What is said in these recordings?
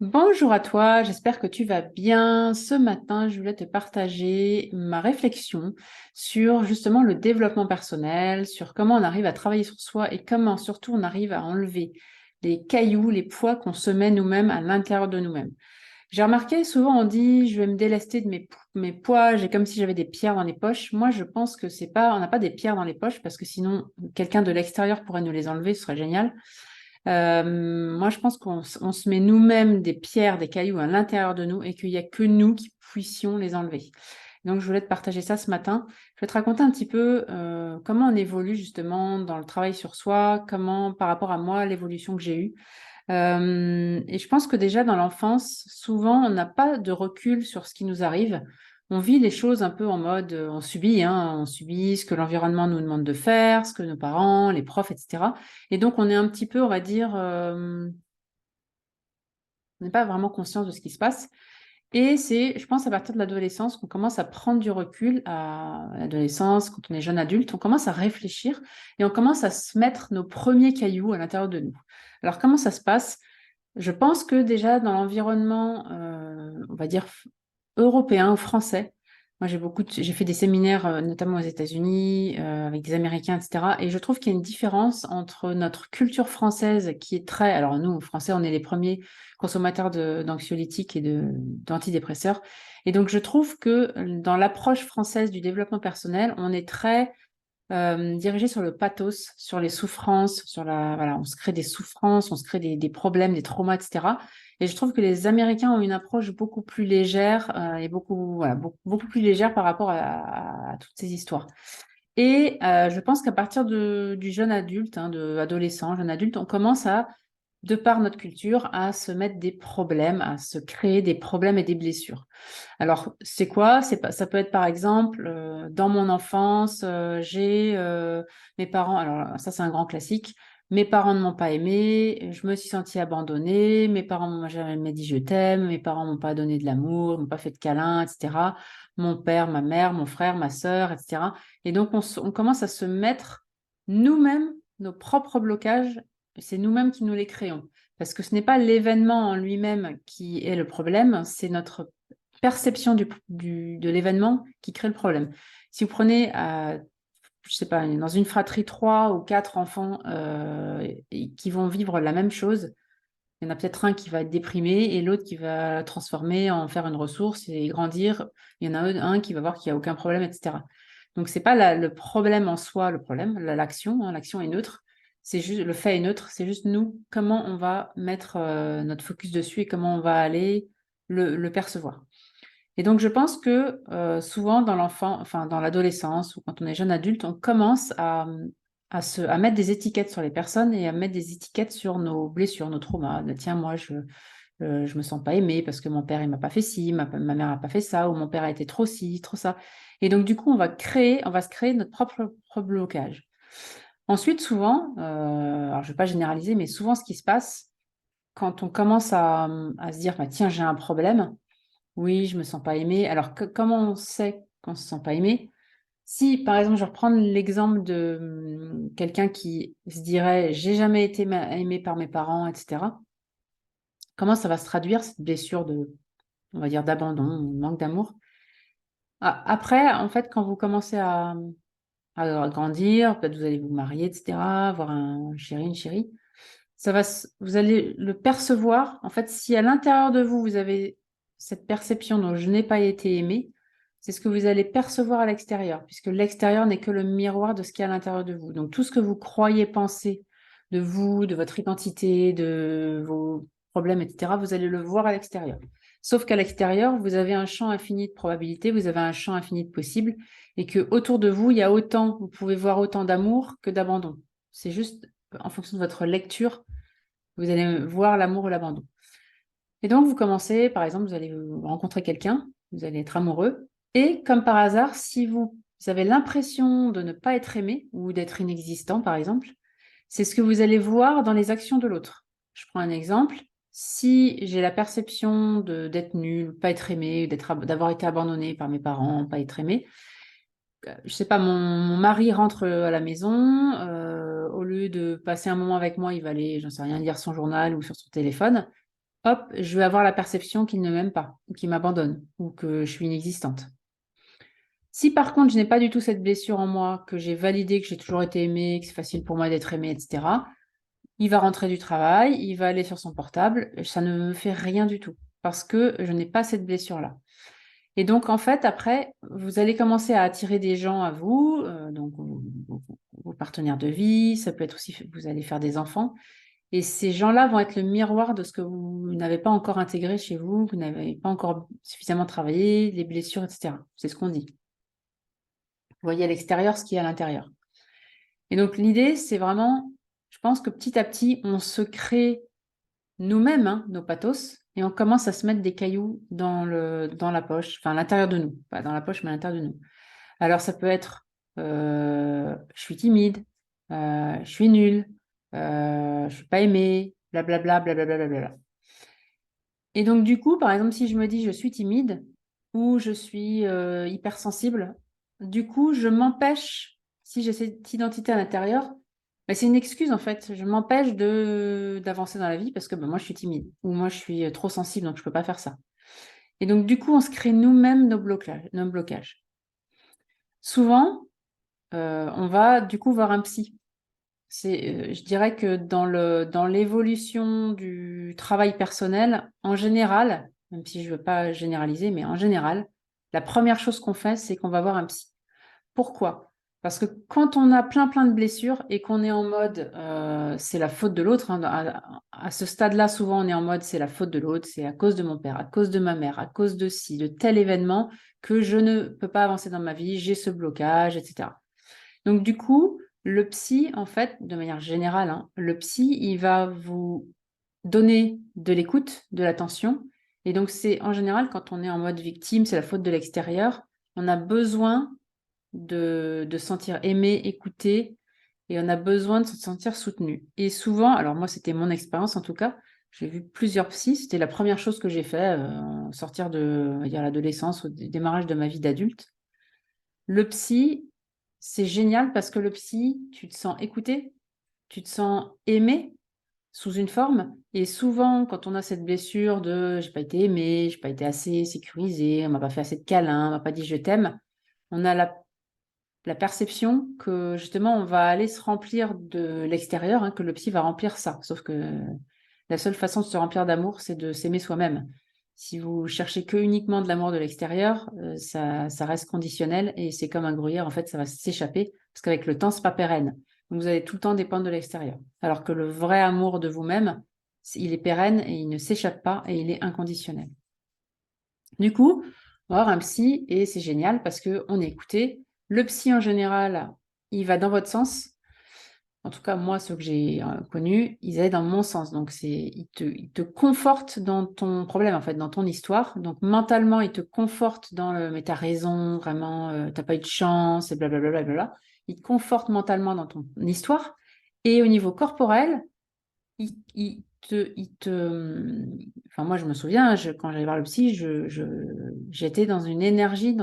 Bonjour à toi, j'espère que tu vas bien. Ce matin, je voulais te partager ma réflexion sur justement le développement personnel, sur comment on arrive à travailler sur soi et comment surtout on arrive à enlever les cailloux, les poids qu'on se met nous-mêmes à l'intérieur de nous-mêmes. J'ai remarqué, souvent on dit je vais me délester de mes poids, j'ai comme si j'avais des pierres dans les poches. Moi, je pense que c'est pas, on n'a pas des pierres dans les poches parce que sinon quelqu'un de l'extérieur pourrait nous les enlever, ce serait génial. Moi, je pense qu'on se met nous-mêmes des pierres, des cailloux à l'intérieur de nous et qu'il n'y a que nous qui puissions les enlever. Donc, je voulais te partager ça ce matin. Je vais te raconter un petit peu comment on évolue justement dans le travail sur soi, comment par rapport à moi, l'évolution que j'ai eue. Et je pense que déjà dans l'enfance, souvent, on n'a pas de recul sur ce qui nous arrive. On vit les choses un peu en mode, on subit ce que l'environnement nous demande de faire, ce que nos parents, les profs, etc. Et donc, on est un petit peu, on va dire, on n'est pas vraiment conscient de ce qui se passe. Et c'est, je pense, à partir de l'adolescence qu'on commence à prendre du recul à l'adolescence, quand on est jeune adulte, on commence à réfléchir et on commence à se mettre nos premiers cailloux à l'intérieur de nous. Alors, comment ça se passe? Je pense que déjà dans l'environnement, on va dire européen ou français, moi j'ai fait des séminaires notamment aux États-Unis avec des Américains, etc. Et je trouve qu'il y a une différence entre notre culture française qui est très, alors nous Français, on est les premiers consommateurs d'anxiolytiques et d'antidépresseurs. Et donc je trouve que dans l'approche française du développement personnel, on est très dirigé sur le pathos, sur les souffrances, voilà, on se crée des souffrances, on se crée des problèmes, des traumas, etc. Et je trouve que les Américains ont une approche beaucoup plus légère et beaucoup plus légère par rapport à toutes ces histoires. Et je pense qu'à partir du jeune adulte, de adolescent, jeune adulte, on commence à de par notre culture, à se mettre des problèmes, à se créer des problèmes et des blessures. Alors, c'est quoi? Ça peut être par exemple, dans mon enfance, j'ai mes parents, alors ça c'est un grand classique, mes parents ne m'ont pas aimé, je me suis sentie abandonnée, mes parents m'ont jamais dit je t'aime, mes parents m'ont pas donné de l'amour, m'ont pas fait de câlins, etc. Mon père, ma mère, mon frère, ma sœur, etc. Et donc, on commence à se mettre nous-mêmes nos propres blocages, c'est nous-mêmes qui nous les créons. Parce que ce n'est pas l'événement en lui-même qui est le problème, c'est notre perception de l'événement qui crée le problème. Si vous prenez, je sais pas, dans une fratrie, 3 ou 4 enfants qui vont vivre la même chose, il y en a peut-être un qui va être déprimé et l'autre qui va la transformer en faire une ressource et grandir. Il y en a un qui va voir qu'il n'y a aucun problème, etc. Donc, c'est pas le problème en soi, le problème, l'action, l'action est neutre. C'est juste, le fait est neutre, c'est juste nous, comment on va mettre notre focus dessus et comment on va aller le percevoir. Et donc, je pense que souvent dans l'enfant, enfin dans l'adolescence ou quand on est jeune adulte, on commence à mettre des étiquettes sur les personnes et à mettre des étiquettes sur nos blessures, nos traumas. Tiens, moi, je me sens pas aimée parce que mon père, il m'a pas fait ci, ma mère a pas fait ça, ou mon père a été trop ci, trop ça. Et donc, du coup, on va se créer notre propre blocage. Ensuite, souvent, alors je ne vais pas généraliser, mais souvent, ce qui se passe, quand on commence à se dire, bah, tiens, j'ai un problème, oui, je me sens pas aimée. Alors, comment on sait qu'on se sent pas aimé? Si, par exemple, je reprends l'exemple de quelqu'un qui se dirait, j'ai jamais été aimé par mes parents, etc. Comment ça va se traduire, cette blessure on va dire, d'abandon, de manque d'amour? Après, en fait, quand vous commencez à grandir, peut-être vous allez vous marier, etc., avoir un chéri, une chérie, vous allez le percevoir. En fait, si à l'intérieur de vous, vous avez cette perception dont je n'ai pas été aimé, c'est ce que vous allez percevoir à l'extérieur, puisque l'extérieur n'est que le miroir de ce qu'il y a à l'intérieur de vous. Donc, tout ce que vous croyez penser de vous, de votre identité, de vos problèmes, etc., vous allez le voir à l'extérieur. Sauf qu'à l'extérieur, vous avez un champ infini de probabilités, vous avez un champ infini de possibles, et que autour de vous, il y a autant, vous pouvez voir autant d'amour que d'abandon. C'est juste en fonction de votre lecture, vous allez voir l'amour ou l'abandon. Et donc, vous commencez, par exemple, vous allez rencontrer quelqu'un, vous allez être amoureux, et comme par hasard, si vous avez l'impression de ne pas être aimé ou d'être inexistant, par exemple, c'est ce que vous allez voir dans les actions de l'autre. Je prends un exemple. Si j'ai la perception d'être nulle, pas être aimé, d'avoir été abandonné par mes parents, pas être aimé, je sais pas, mon mari rentre à la maison, au lieu de passer un moment avec moi, il va aller, j'en sais rien, lire son journal ou sur son téléphone. hop, je vais avoir la perception qu'il ne m'aime pas, ou qu'il m'abandonne, ou que je suis inexistante. Si par contre, je n'ai pas du tout cette blessure en moi, que j'ai validé que j'ai toujours été aimée, que c'est facile pour moi d'être aimée, etc., il va rentrer du travail, il va aller sur son portable, ça ne me fait rien du tout, parce que je n'ai pas cette blessure-là. Et donc, en fait, après, vous allez commencer à attirer des gens à vous, donc vos partenaires de vie, ça peut être aussi, vous allez faire des enfants, et ces gens-là vont être le miroir de ce que vous n'avez pas encore intégré chez vous, que vous n'avez pas encore suffisamment travaillé, les blessures, etc. C'est ce qu'on dit. Vous voyez à l'extérieur ce qu'il y a à l'intérieur. Et donc, l'idée, c'est vraiment, je pense que petit à petit, on se crée nous-mêmes, hein, nos pathos, et on commence à se mettre des cailloux dans la poche, enfin à l'intérieur de nous, pas dans la poche, mais à l'intérieur de nous. Alors, ça peut être je suis timide, je suis nulle, je ne suis pas aimée, blablabla, blablabla, blablabla. Et donc, du coup, par exemple, si je me dis je suis timide ou je suis hypersensible, du coup, je m'empêche, si j'ai cette identité à l'intérieur, bah, c'est une excuse en fait. Je m'empêche d'avancer dans la vie parce que bah, moi, je suis timide ou moi, je suis trop sensible, donc je ne peux pas faire ça. Et donc, du coup, on se crée nous-mêmes nos blocages. Souvent, on va du coup voir un psy. Je dirais que dans l'évolution du travail personnel, en général, même si je ne veux pas généraliser, mais en général, la première chose qu'on fait, c'est qu'on va voir un psy. Pourquoi? Parce que quand on a plein de blessures et qu'on est en mode c'est la faute de l'autre, hein, à ce stade-là, souvent on est en mode c'est la faute de l'autre, c'est à cause de mon père, à cause de ma mère, à cause de ci, de tel événement que je ne peux pas avancer dans ma vie, j'ai ce blocage, etc. Donc, du coup, le psy, en fait, de manière générale, hein, le psy, il va vous donner de l'écoute, de l'attention. Et donc, c'est en général, quand on est en mode victime, c'est la faute de l'extérieur, on a besoin de se sentir aimé, écouté, et on a besoin de se sentir soutenu. Et souvent, alors moi, c'était mon expérience en tout cas, j'ai vu plusieurs psys, c'était la première chose que j'ai fait, sortir de, on va dire, l'adolescence, au démarrage de ma vie d'adulte. Le psy, c'est génial parce que le psy, tu te sens écouté, tu te sens aimé sous une forme. Et souvent, quand on a cette blessure de j'ai pas été aimé, j'ai pas été assez sécurisé, on m'a pas fait assez de câlins, on m'a pas dit je t'aime, on a la perception que justement on va aller se remplir de l'extérieur, hein, que le psy va remplir ça. Sauf que la seule façon de se remplir d'amour, c'est de s'aimer soi-même. Si vous cherchez que uniquement de l'amour de l'extérieur, ça reste conditionnel et c'est comme un gruyère, en fait, ça va s'échapper parce qu'avec le temps, c'est pas pérenne. Donc vous allez tout le temps dépendre de l'extérieur. Alors que le vrai amour de vous-même, il est pérenne et il ne s'échappe pas et il est inconditionnel. Du coup, on va voir un psy et c'est génial parce qu'on est écouté. Le psy, en général, il va dans votre sens. En tout cas, moi, ceux que j'ai connus, ils allaient dans mon sens. Donc, ils te confortent dans ton problème, en fait, dans ton histoire. Donc, mentalement, ils te confortent dans le mais t'as raison, vraiment, t'as pas eu de chance, et blablabla. Blablabla. Ils te confortent mentalement dans ton histoire. Et au niveau corporel, enfin, moi, je me souviens, quand j'allais voir le psy, j'étais dans une énergie,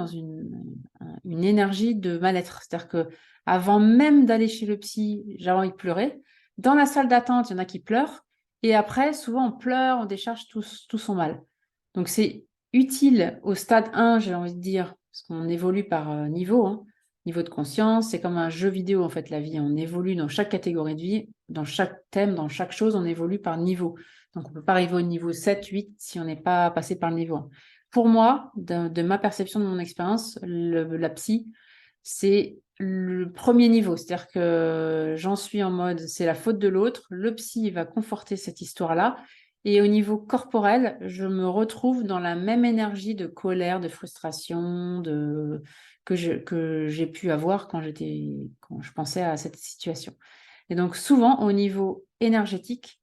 une énergie de mal-être. C'est-à-dire que avant même d'aller chez le psy, j'avais envie de pleurer. Dans la salle d'attente, il y en a qui pleurent. Et après, souvent, on pleure, on décharge tout son mal. Donc, c'est utile au stade 1, j'ai envie de dire, parce qu'on évolue par niveau, hein. Niveau de conscience, c'est comme un jeu vidéo, en fait, la vie. On évolue dans chaque catégorie de vie, dans chaque thème, dans chaque chose, on évolue par niveau. Donc, on ne peut pas arriver au niveau 7, 8 si on n'est pas passé par le niveau 1. Pour moi, de ma perception, de mon expérience, la psy, c'est le premier niveau. C'est-à-dire que j'en suis en mode, c'est la faute de l'autre. Le psy va conforter cette histoire-là. Et au niveau corporel, je me retrouve dans la même énergie de colère, de frustration, que j'ai pu avoir quand je pensais à cette situation. Et donc, souvent, au niveau énergétique,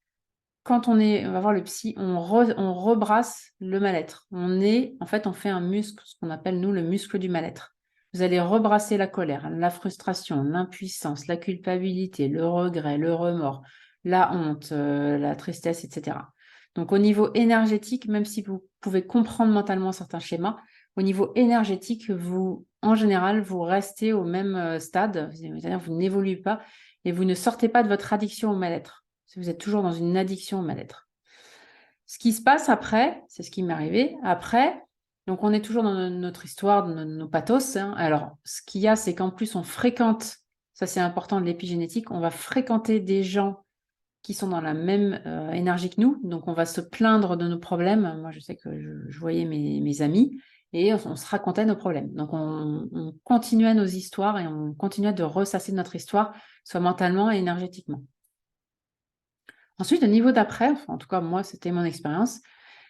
quand on va voir le psy, on rebrasse le mal-être. En fait, on fait un muscle, ce qu'on appelle, nous, le muscle du mal-être. Vous allez rebrasser la colère, la frustration, l'impuissance, la culpabilité, le regret, le remords, la honte, la tristesse, etc. Donc, au niveau énergétique, même si vous pouvez comprendre mentalement certains schémas, au niveau énergétique, en général, vous restez au même stade, c'est-à-dire vous n'évoluez pas et vous ne sortez pas de votre addiction au mal-être. Si vous êtes toujours dans une addiction au mal-être. Ce qui se passe après, c'est ce qui m'est arrivé. Après, donc on est toujours dans notre histoire, dans nos pathos, hein. Alors, ce qu'il y a, c'est qu'en plus, on fréquente, ça c'est important de l'épigénétique, on va fréquenter des gens qui sont dans la même énergie que nous. Donc, on va se plaindre de nos problèmes. Moi, je sais que je voyais mes amis et on se racontait nos problèmes. Donc, on continuait nos histoires et on continuait de ressasser notre histoire, soit mentalement et énergétiquement. Ensuite, le niveau d'après, enfin, en tout cas, moi, c'était mon expérience,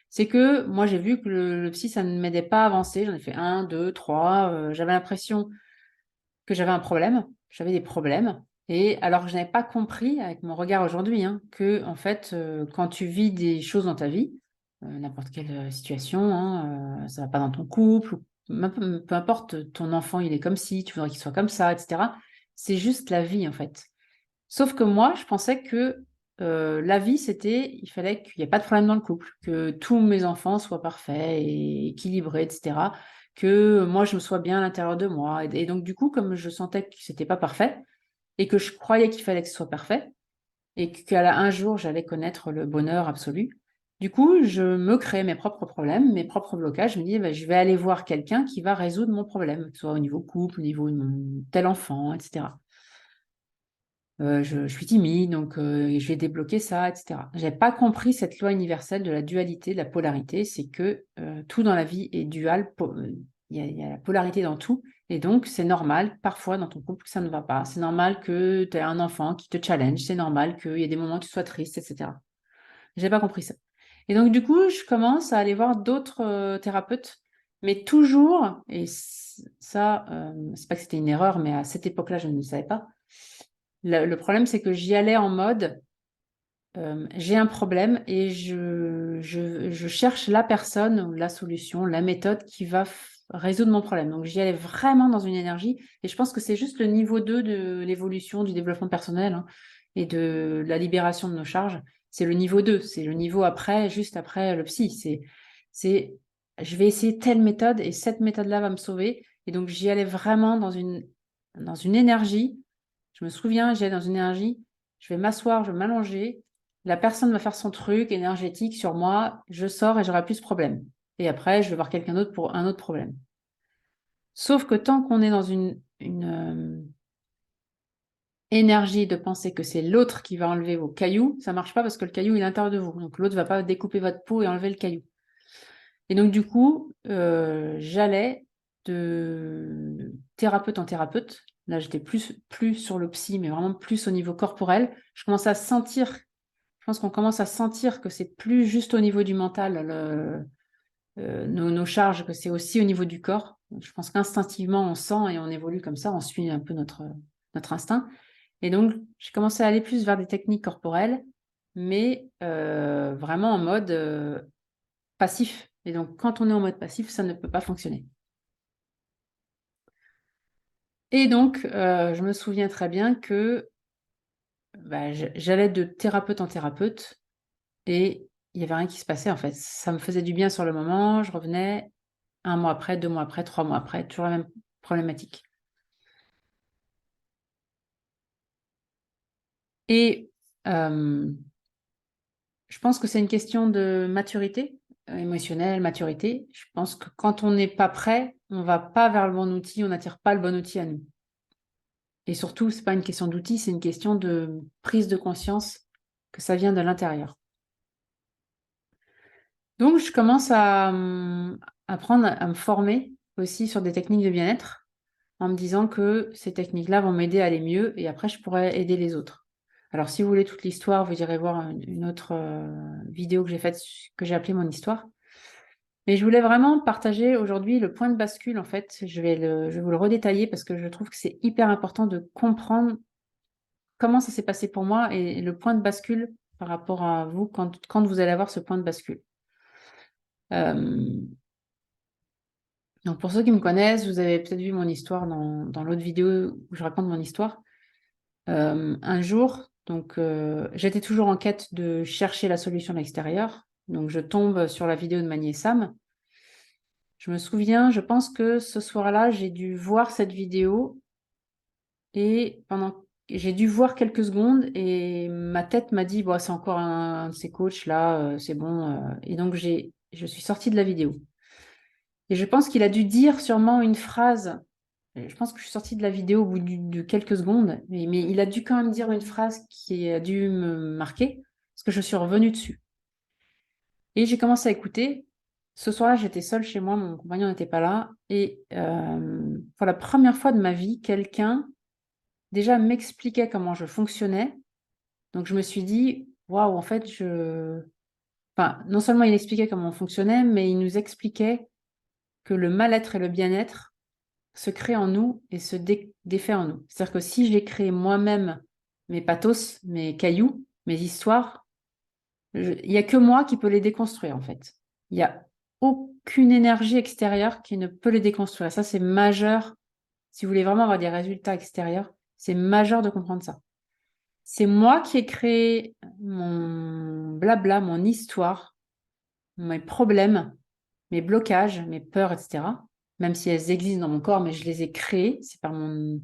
c'est que moi, j'ai vu que le psy, ça ne m'aidait pas à avancer. J'en ai fait 1, 2, 3. J'avais l'impression que j'avais un problème, j'avais des problèmes. Et alors que je n'avais pas compris, avec mon regard aujourd'hui, hein, que en fait, quand tu vis des choses dans ta vie, n'importe quelle situation, hein, ça va pas dans ton couple, peu importe, ton enfant, il est comme ci, tu voudrais qu'il soit comme ça, etc. C'est juste la vie, en fait. Sauf que moi, je pensais que la vie, il fallait qu'il n'y ait pas de problème dans le couple, que tous mes enfants soient parfaits et équilibrés, etc. Que moi, je me sois bien à l'intérieur de moi. Et donc, du coup, comme je sentais que c'était pas parfait et que je croyais qu'il fallait que ce soit parfait et qu'un jour, j'allais connaître le bonheur absolu, du coup, je me créais mes propres problèmes, mes propres blocages. Je me dis, je vais aller voir quelqu'un qui va résoudre mon problème, que ce soit au niveau couple, au niveau de mon tel enfant, etc. Je suis timide, donc je vais débloquer ça, etc. Je n'avais pas compris cette loi universelle de la dualité, de la polarité. C'est que tout dans la vie est dual. Il y a la polarité dans tout. Et donc, c'est normal, parfois, dans ton couple, que ça ne va pas. C'est normal que tu aies un enfant qui te challenge. C'est normal qu'il y ait des moments où tu sois triste, etc. Je n'ai pas compris ça. Et donc, du coup, je commence à aller voir d'autres thérapeutes, mais toujours, et ça, c'est pas que c'était une erreur, mais à cette époque-là, je ne le savais pas. Le problème, c'est que j'y allais en mode, j'ai un problème et je cherche la personne, la solution, la méthode qui va résoudre mon problème. Donc, j'y allais vraiment dans une énergie et je pense que c'est juste le niveau 2 de l'évolution, du développement personnel, hein, et de la libération de nos charges. C'est le niveau 2, c'est le niveau après, juste après le psy. Je vais essayer telle méthode et cette méthode-là va me sauver. Et donc, j'y allais vraiment dans une énergie. Je me souviens, j'allais dans une énergie, je vais m'asseoir, je vais m'allonger, la personne va faire son truc énergétique sur moi, je sors et j'aurai plus de problème. Et après, je vais voir quelqu'un d'autre pour un autre problème. Sauf que tant qu'on est dans une énergie de penser que c'est l'autre qui va enlever vos cailloux, ça marche pas parce que le caillou il est à l'intérieur de vous. Donc l'autre va pas découper votre peau et enlever le caillou. Et donc du coup, j'allais de thérapeute en thérapeute. Là, j'étais plus sur le psy, mais vraiment plus au niveau corporel. Je commençais à sentir, je pense qu'on commence à sentir que c'est plus juste au niveau du mental, nos charges, que c'est aussi au niveau du corps. Je pense qu'instinctivement, on sent et on évolue comme ça, on suit un peu notre instinct. Et donc, j'ai commencé à aller plus vers des techniques corporelles, mais vraiment en mode passif. Et donc, quand on est en mode passif, ça ne peut pas fonctionner. Et donc, je me souviens très bien que j'allais de thérapeute en thérapeute et il n'y avait rien qui se passait en fait. Ça me faisait du bien sur le moment, je revenais 1 mois après, 2 mois après, 3 mois après, toujours la même problématique. Et je pense que c'est une question de maturité émotionnelle, maturité. Je pense que quand on n'est pas prêt, on ne va pas vers le bon outil, on n'attire pas le bon outil à nous. Et surtout, ce n'est pas une question d'outil, c'est une question de prise de conscience que ça vient de l'intérieur. Donc, je commence à apprendre à me former aussi sur des techniques de bien-être en me disant que ces techniques-là vont m'aider à aller mieux et après, je pourrais aider les autres. Alors, si vous voulez toute l'histoire, vous irez voir une autre vidéo que j'ai faite, que j'ai appelée mon histoire. Mais je voulais vraiment partager aujourd'hui le point de bascule, en fait. Je vais vous le redétailler parce que je trouve que c'est hyper important de comprendre comment ça s'est passé pour moi et le point de bascule par rapport à vous quand vous allez avoir ce point de bascule. Donc pour ceux qui me connaissent, vous avez peut-être vu mon histoire dans l'autre vidéo où je raconte mon histoire. Un jour, donc j'étais toujours en quête de chercher la solution à l'extérieur. Donc je tombe sur la vidéo de Magné Sam. Je me souviens, je pense que ce soir-là, j'ai dû voir cette vidéo et pendant j'ai dû voir quelques secondes et ma tête m'a dit, bon, c'est encore un de ces coachs là, c'est bon. Et donc, je suis sortie de la vidéo. Et je pense qu'il a dû dire sûrement une phrase. Je pense que je suis sortie de la vidéo au bout de quelques secondes, mais il a dû quand même dire une phrase qui a dû me marquer, parce que je suis revenue dessus. Et j'ai commencé à écouter. Ce soir-là, j'étais seule chez moi, mon compagnon n'était pas là. Et pour la première fois de ma vie, quelqu'un déjà m'expliquait comment je fonctionnais. Donc je me suis dit, waouh, en fait, enfin, non seulement il expliquait comment on fonctionnait, mais il nous expliquait que le mal-être et le bien-être se crée en nous et se défait en nous. C'est-à-dire que si j'ai créé moi-même mes pathos, mes cailloux, mes histoires, il n'y a que moi qui peux les déconstruire en fait. Il n'y a aucune énergie extérieure qui ne peut les déconstruire. Ça, c'est majeur. Si vous voulez vraiment avoir des résultats extérieurs, c'est majeur de comprendre ça. C'est moi qui ai créé mon blabla, mon histoire, mes problèmes, mes blocages, mes peurs, etc. Même si elles existent dans mon corps, mais je les ai créées. C'est par mon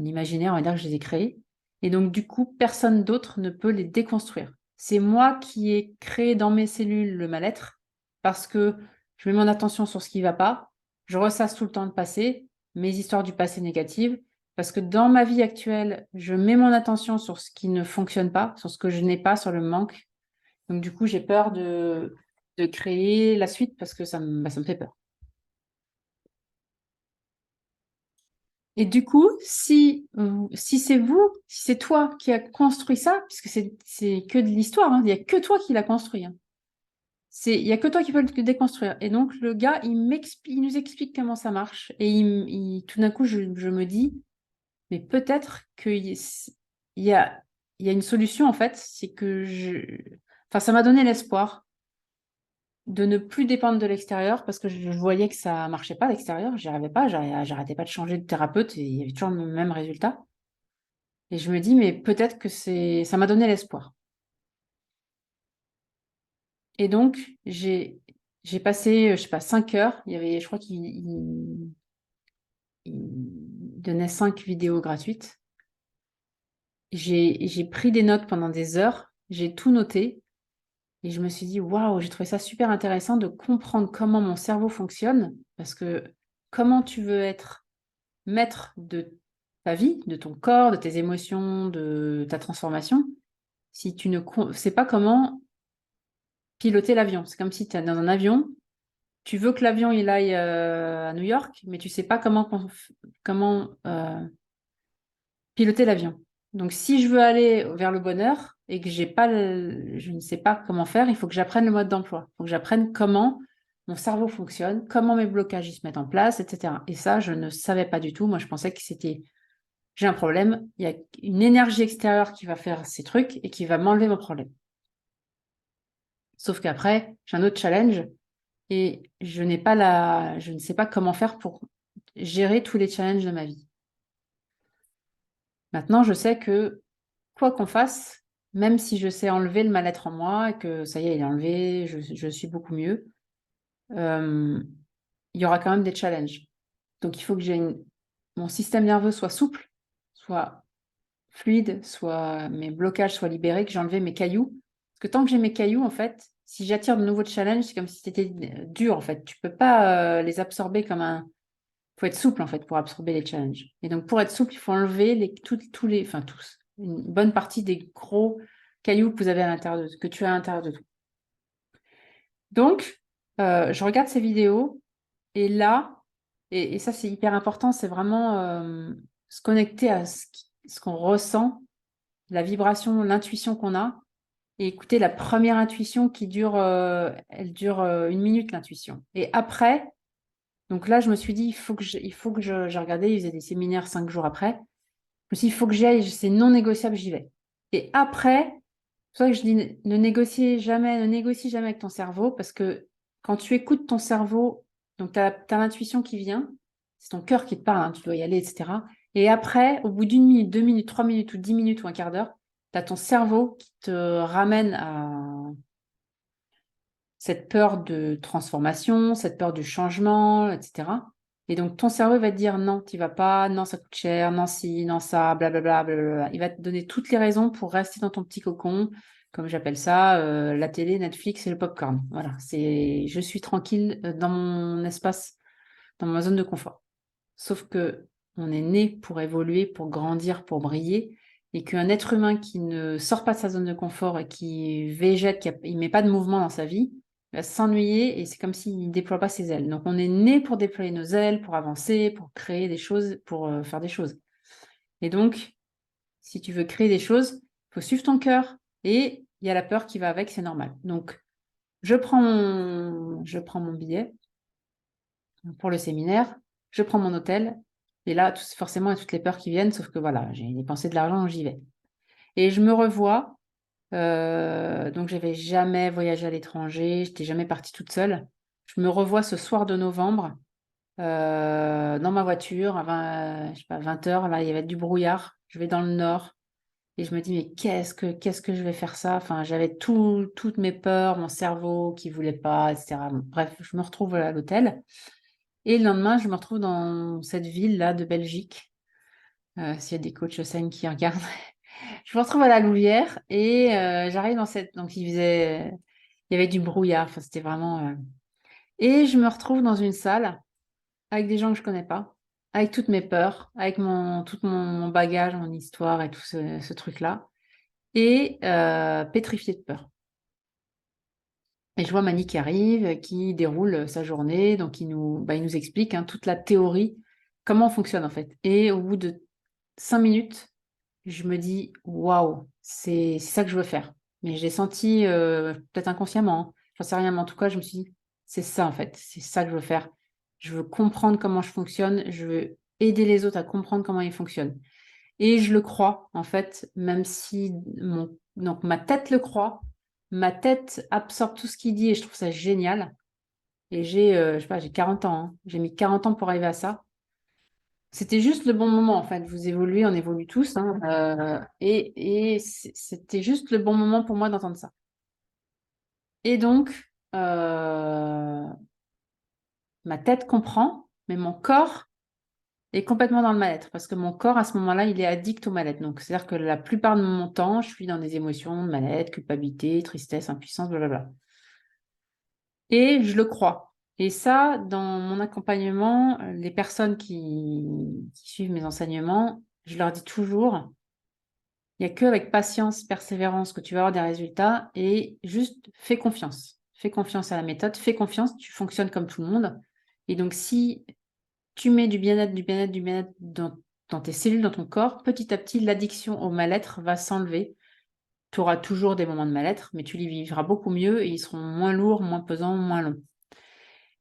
imaginaire, on va dire que je les ai créées. Et donc, du coup, personne d'autre ne peut les déconstruire. C'est moi qui ai créé dans mes cellules le mal-être parce que je mets mon attention sur ce qui ne va pas. Je ressasse tout le temps le passé, mes histoires du passé négatives, parce que dans ma vie actuelle, je mets mon attention sur ce qui ne fonctionne pas, sur ce que je n'ai pas, sur le manque. Donc, du coup, j'ai peur de créer la suite parce que ça me fait peur. Et du coup, si c'est vous, si c'est toi qui as construit ça, puisque c'est que de l'histoire, hein, il n'y a que toi qui l'as construit. Hein. Il n'y a que toi qui peux le déconstruire. Et donc, le gars, il nous explique comment ça marche. Et tout d'un coup, je me dis, mais peut-être y a, il y a une solution, en fait. C'est que Enfin, ça m'a donné l'espoir de ne plus dépendre de l'extérieur parce que je voyais que ça marchait pas à l'extérieur. J'y arrivais pas, j'arrêtais pas de changer de thérapeute et il y avait toujours le même résultat. Et je me dis, mais peut-être que ça m'a donné l'espoir. Et donc, j'ai passé, je sais pas, 5 heures. Je crois il donnait 5 vidéos gratuites. J'ai pris des notes pendant des heures. J'ai tout noté. Et je me suis dit, waouh, j'ai trouvé ça super intéressant de comprendre comment mon cerveau fonctionne. Parce que comment tu veux être maître de ta vie, de ton corps, de tes émotions, de ta transformation, si tu ne sais pas comment piloter l'avion. C'est comme si tu es dans un avion, tu veux que l'avion il aille à New York, mais tu sais pas comment piloter l'avion. Donc, si je veux aller vers le bonheur et que je ne sais pas comment faire, il faut que j'apprenne le mode d'emploi. Il faut que j'apprenne comment mon cerveau fonctionne, comment mes blocages ils se mettent en place, etc. Et ça, je ne savais pas du tout. Moi, je pensais que j'ai un problème, il y a une énergie extérieure qui va faire ces trucs et qui va m'enlever mon problème. Sauf qu'après, j'ai un autre challenge et je ne sais pas comment faire pour gérer tous les challenges de ma vie. Maintenant, je sais que quoi qu'on fasse, même si je sais enlever le mal-être en moi et que ça y est, il est enlevé, je suis beaucoup mieux, euh, il y aura quand même des challenges. Donc, il faut que mon système nerveux soit souple, soit fluide, soit mes blocages soient libérés, que j'ai enlevé mes cailloux. Parce que tant que j'ai mes cailloux, en fait, si j'attire de nouveaux challenges, c'est comme si c'était dur, en fait. Tu peux pas les absorber comme un... Il faut être souple, en fait, pour absorber les challenges. Et donc, pour être souple, il faut enlever enfin tous, une bonne partie des gros cailloux que vous avez que tu as à l'intérieur de toi. Donc, je regarde ces vidéos et là, et ça, c'est hyper important, c'est vraiment se connecter à ce qu'on ressent, la vibration, l'intuition qu'on a, et écouter la première intuition elle dure 1 minute, l'intuition. Et après, donc là, je me suis dit, j'ai regardé, ils faisaient des séminaires 5 jours après. Je me suis dit, il faut que j'y aille, c'est non négociable, j'y vais. Et après, c'est pour ça que je dis, ne négocie jamais avec ton cerveau, parce que quand tu écoutes ton cerveau, donc tu as l'intuition qui vient, c'est ton cœur qui te parle, hein, tu dois y aller, etc. Et après, au bout d'1 minute, 2 minutes, 3 minutes ou 10 minutes ou un quart d'heure, tu as ton cerveau qui te ramène à cette peur de transformation, cette peur du changement, etc. Et donc, ton cerveau va te dire non, tu vas pas, non, ça coûte cher, non, si, non, ça, blablabla, blablabla. Il va te donner toutes les raisons pour rester dans ton petit cocon, comme j'appelle ça, la télé, Netflix et le popcorn. Voilà, je suis tranquille dans mon espace, dans ma zone de confort. Sauf que on est né pour évoluer, pour grandir, pour briller, et qu'un être humain qui ne sort pas de sa zone de confort et qui végète, il ne met pas de mouvement dans sa vie, va s'ennuyer et c'est comme s'il ne déploie pas ses ailes. Donc on est né pour déployer nos ailes, pour avancer, pour créer des choses, pour faire des choses. Et donc, si tu veux créer des choses, il faut suivre ton cœur et il y a la peur qui va avec, c'est normal. Donc, je prends mon billet pour le séminaire, je prends mon hôtel, et là, forcément, il y a toutes les peurs qui viennent, sauf que voilà, j'ai dépensé de l'argent, j'y vais. Et je me revois, donc j'avais jamais voyagé à l'étranger, j'étais jamais partie toute seule. Je me revois ce soir de novembre, dans ma voiture, à 20, je sais pas, 20 heures, là, il y avait du brouillard, je vais dans le nord, et je me dis, mais qu'est-ce que je vais faire ça? Enfin, j'avais toutes mes peurs, mon cerveau qui voulait pas, etc. Bon, bref, je me retrouve à l'hôtel. Et le lendemain, je me retrouve dans cette ville-là de Belgique. S'il y a des coachs scène qui regardent. Je me retrouve à la Louvière et j'arrive dans cette... Donc, il y avait du brouillard. Enfin, c'était vraiment... Et je me retrouve dans une salle avec des gens que je connais pas, avec toutes mes peurs, avec tout mon bagage, mon histoire et tout ce truc-là. Et pétrifiée de peur. Et je vois Mani qui arrive, qui déroule sa journée, donc il nous explique toute la théorie, comment on fonctionne en fait. Et au bout de 5 minutes, je me dis, waouh, c'est ça que je veux faire. Mais j'ai senti, peut-être inconsciemment, j'en sais rien, mais en tout cas, je me suis dit, c'est ça en fait, c'est ça que je veux faire. Je veux comprendre comment je fonctionne, je veux aider les autres à comprendre comment ils fonctionnent. Et je le crois, en fait, même si donc ma tête le croit, ma tête absorbe tout ce qu'il dit et je trouve ça génial. Et je sais pas, j'ai 40 ans, hein. J'ai mis 40 ans pour arriver à ça. C'était juste le bon moment, en fait. Vous évoluez, on évolue tous, hein, et c'était juste le bon moment pour moi d'entendre ça. Et donc, ma tête comprend, mais mon corps est complètement dans le mal-être parce que mon corps, à ce moment-là, il est addict au mal-être. Donc, c'est-à-dire que la plupart de mon temps, je suis dans des émotions de mal-être, culpabilité, tristesse, impuissance, blablabla. Et je le crois. Et ça, dans mon accompagnement, les personnes qui suivent mes enseignements, je leur dis toujours, il n'y a qu'avec patience, persévérance que tu vas avoir des résultats et juste fais confiance. Fais confiance à la méthode, fais confiance, tu fonctionnes comme tout le monde. Et donc, si tu mets du bien-être, du bien-être, du bien-être dans tes cellules, dans ton corps, petit à petit, l'addiction au mal-être va s'enlever. Tu auras toujours des moments de mal-être, mais tu les vivras beaucoup mieux et ils seront moins lourds, moins pesants, moins longs.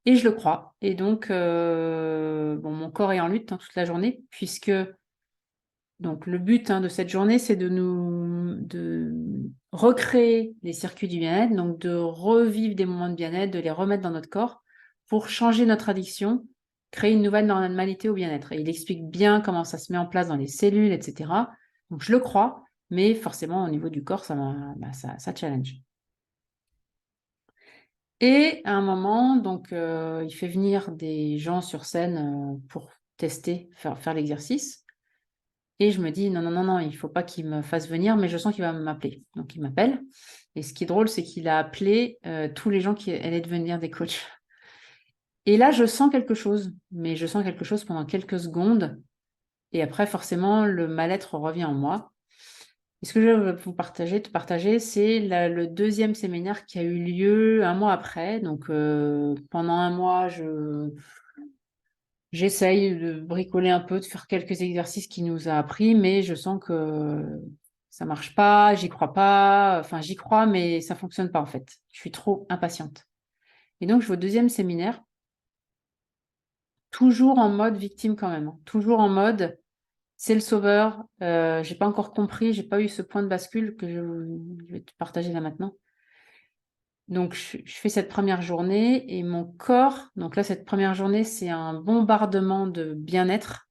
Et je le crois. Et donc, mon corps est en lutte toute la journée, puisque donc, le but de cette journée, c'est de recréer les circuits du bien-être, donc de revivre des moments de bien-être, de les remettre dans notre corps pour changer notre addiction, créer une nouvelle normalité au bien-être. Et il explique bien comment ça se met en place dans les cellules, etc. Donc, je le crois, mais forcément, au niveau du corps, ça challenge. Et à un moment, donc, il fait venir des gens sur scène pour tester, faire l'exercice. Et je me dis, non, non, non, non, il ne faut pas qu'il me fasse venir, mais je sens qu'il va m'appeler. Donc, il m'appelle. Et ce qui est drôle, c'est qu'il a appelé tous les gens qui allaient devenir des coachs. Et là, je sens quelque chose, mais je sens quelque chose pendant quelques secondes. Et après, forcément, le mal-être revient en moi. Et ce que je veux te partager, c'est le deuxième séminaire qui a eu lieu un mois après. Donc, pendant un mois, j'essaye de bricoler un peu, de faire quelques exercices qu'il nous a appris, mais je sens que ça marche pas, j'y crois pas. Enfin, j'y crois, mais ça fonctionne pas en fait. Je suis trop impatiente. Et donc, je vais au deuxième séminaire, toujours en mode victime quand même, hein. Toujours en mode c'est le sauveur. J'ai pas encore compris, j'ai pas eu ce point de bascule que je vais te partager là maintenant. Donc, je fais cette première journée et mon corps, donc là, cette première journée, c'est un bombardement de bien-être.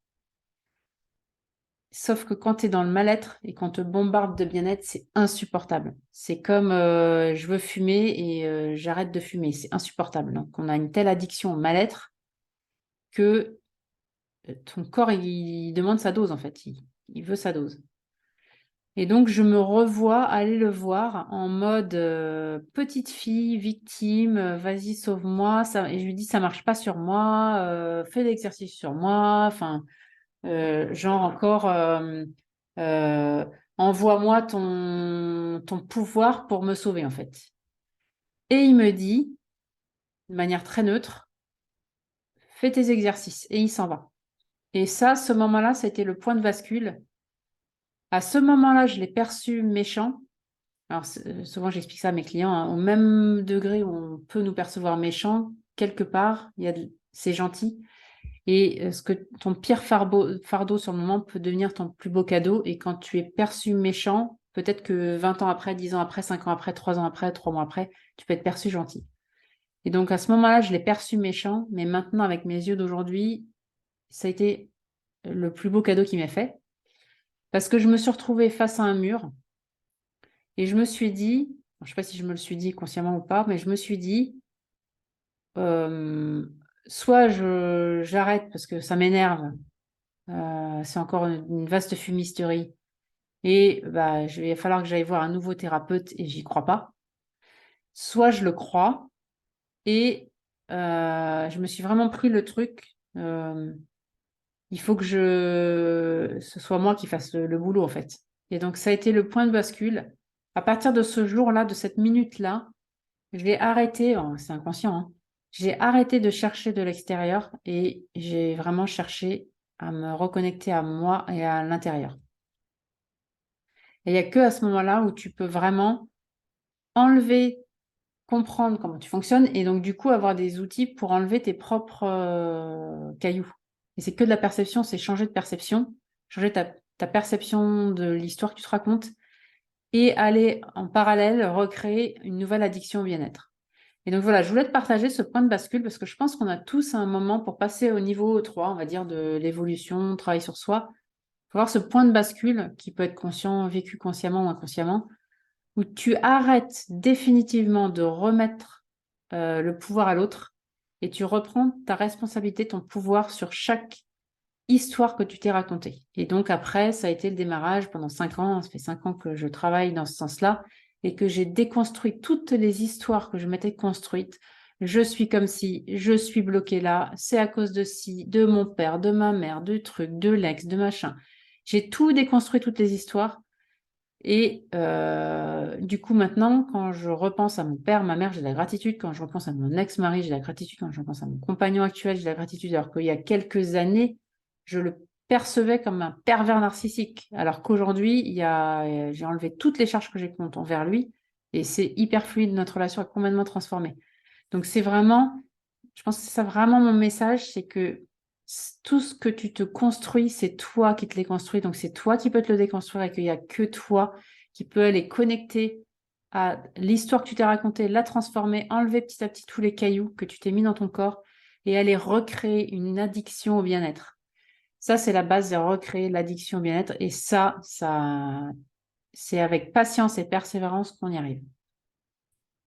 Sauf que quand tu es dans le mal-être et qu'on te bombarde de bien-être, c'est insupportable. C'est comme je veux fumer et j'arrête de fumer. C'est insupportable. Donc, on a une telle addiction au mal-être que ton corps, il demande sa dose, en fait. Il veut sa dose. Et donc, je me revois aller le voir en mode petite fille, victime, vas-y, sauve-moi. Et je lui dis, ça marche pas sur moi, fais l'exercice sur moi. Enfin, genre encore, euh, envoie-moi ton pouvoir pour me sauver, en fait. Et il me dit, de manière très neutre, fais tes exercices. Et il s'en va. Et ça, ce moment-là, ça a été le point de bascule. À ce moment-là, je l'ai perçu méchant. Alors, souvent, j'explique ça à mes clients, hein, au même degré où on peut nous percevoir méchant, quelque part, c'est gentil. Et ce que ton pire fardeau sur le moment peut devenir ton plus beau cadeau. Et quand tu es perçu méchant, peut-être que 20 ans après, 10 ans après, 5 ans après, 3 ans après, 3 mois après, tu peux être perçu gentil. Et donc, à ce moment-là, je l'ai perçu méchant. Mais maintenant, avec mes yeux d'aujourd'hui, ça a été le plus beau cadeau qu'il m'ait fait. Parce que je me suis retrouvée face à un mur. Et je me suis dit, je ne sais pas si je me le suis dit consciemment ou pas, mais je me suis dit, soit j'arrête parce que ça m'énerve, c'est encore une vaste fumisterie, et bah, il va falloir que j'aille voir un nouveau thérapeute et j'y crois pas. Soit je le crois, et je me suis vraiment pris le truc, il faut que ce soit moi qui fasse le boulot en fait. Et donc ça a été le point de bascule. À partir de ce jour-là, de cette minute-là, j'ai arrêté, c'est inconscient, hein, j'ai arrêté de chercher de l'extérieur et j'ai vraiment cherché à me reconnecter à moi et à l'intérieur. Et il n'y a que à ce moment-là où tu peux vraiment enlever, comprendre comment tu fonctionnes et donc du coup avoir des outils pour enlever tes propres cailloux. Et c'est que de la perception, c'est changer de perception, changer ta perception de l'histoire que tu te racontes et aller en parallèle recréer une nouvelle addiction au bien-être. Et donc voilà, je voulais te partager ce point de bascule parce que je pense qu'on a tous un moment pour passer au niveau 3, on va dire, de l'évolution, travail sur soi. Il faut avoir ce point de bascule qui peut être conscient, vécu consciemment ou inconsciemment, où tu arrêtes définitivement de remettre le pouvoir à l'autre et tu reprends ta responsabilité, ton pouvoir sur chaque histoire que tu t'es racontée. Et donc après, ça a été le démarrage pendant 5 ans. Ça fait 5 ans que je travaille dans ce sens-là et que j'ai déconstruit toutes les histoires que je m'étais construites. Je suis comme si, je suis bloquée là, c'est à cause de ci, de mon père, de ma mère, de trucs, de l'ex, de machin. J'ai tout déconstruit, toutes les histoires. Et du coup, maintenant, quand je repense à mon père, ma mère, j'ai de la gratitude. Quand je repense à mon ex-mari, j'ai de la gratitude. Quand je repense à mon compagnon actuel, j'ai de la gratitude. Alors qu'il y a quelques années, je le percevais comme un pervers narcissique. Alors qu'aujourd'hui, j'ai enlevé toutes les charges que j'ai envers lui. Et c'est hyper fluide. Notre relation est complètement transformée. Donc, c'est vraiment, je pense que c'est ça vraiment mon message, c'est que tout ce que tu te construis, c'est toi qui te l'es construit. Donc, c'est toi qui peux te le déconstruire et qu'il n'y a que toi qui peux aller connecter à l'histoire que tu t'es racontée, la transformer, enlever petit à petit tous les cailloux que tu t'es mis dans ton corps et aller recréer une addiction au bien-être. Ça, c'est la base de recréer l'addiction au bien-être. Et ça, c'est avec patience et persévérance qu'on y arrive.